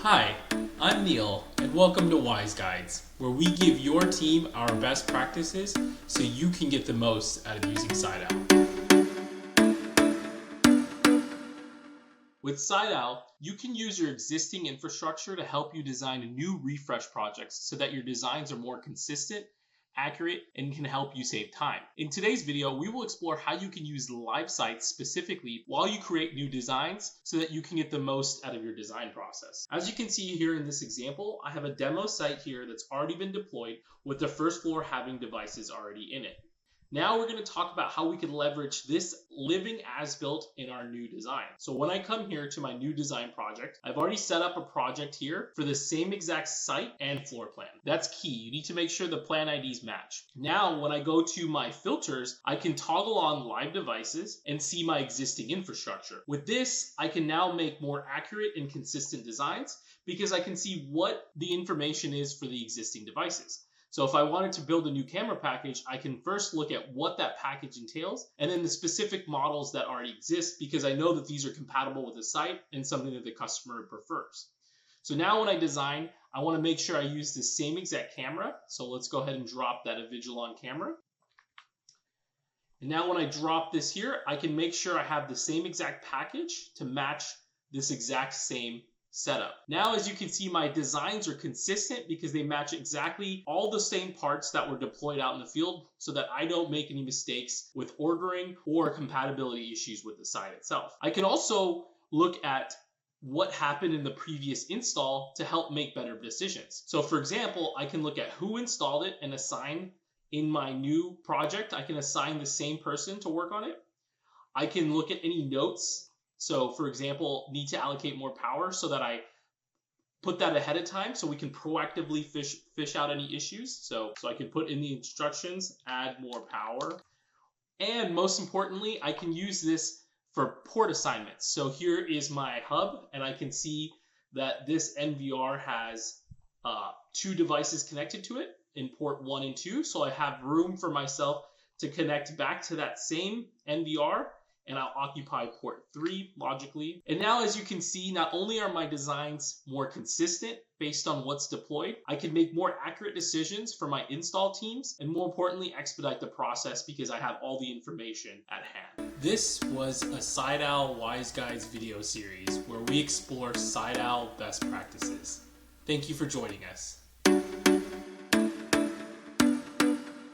Hi, I'm Neil, and welcome to Wise Guides, where we give your team our best practices so you can get the most out of using SiteOwl. With SiteOwl, you can use your existing infrastructure to help you design new refresh projects so that your designs are more consistent, accurate, and can help you save time. In today's video, we will explore how you can use live sites specifically while you create new designs so that you can get the most out of your design process. As you can see here in this example, I have a demo site here that's already been deployed with the first floor having devices already in it. Now we're going to talk about how we can leverage this living as-built in our new design. So when I come here to my new design project, I've already set up a project here for the same exact site and floor plan. That's key. You need to make sure the plan IDs match. Now when I go to my filters, I can toggle on live devices and see my existing infrastructure. With this, I can now make more accurate and consistent designs because I can see what the information is for the existing devices. So if I wanted to build a new camera package, I can first look at what that package entails and then the specific models that already exist because I know that these are compatible with the site and something that the customer prefers. So now when I design, I want to make sure I use the same exact camera. So let's go ahead and drop that Avigilon camera. And now when I drop this here, I can make sure I have the same exact package to match this exact same setup. Now, as you can see, my designs are consistent because they match exactly all the same parts that were deployed out in the field so that I don't make any mistakes with ordering or compatibility issues with the site itself. I can also look at what happened in the previous install to help make better decisions. So for example, I can look at who installed it and assign in my new project, I can assign the same person to work on it. I can look at any notes. So for example, need to allocate more power so that I put that ahead of time so we can proactively fish out any issues. So I can put in the instructions, add more power. And most importantly, I can use this for port assignments. So here is my hub and I can see that this NVR has 2 devices connected to it in port 1 and 2. So I have room for myself to connect back to that same NVR and I'll occupy port 3 logically. And now as you can see, not only are my designs more consistent based on what's deployed, I can make more accurate decisions for my install teams and more importantly, expedite the process because I have all the information at hand. This was a SiteOwl Wise Guides video series where we explore SiteOwl best practices. Thank you for joining us.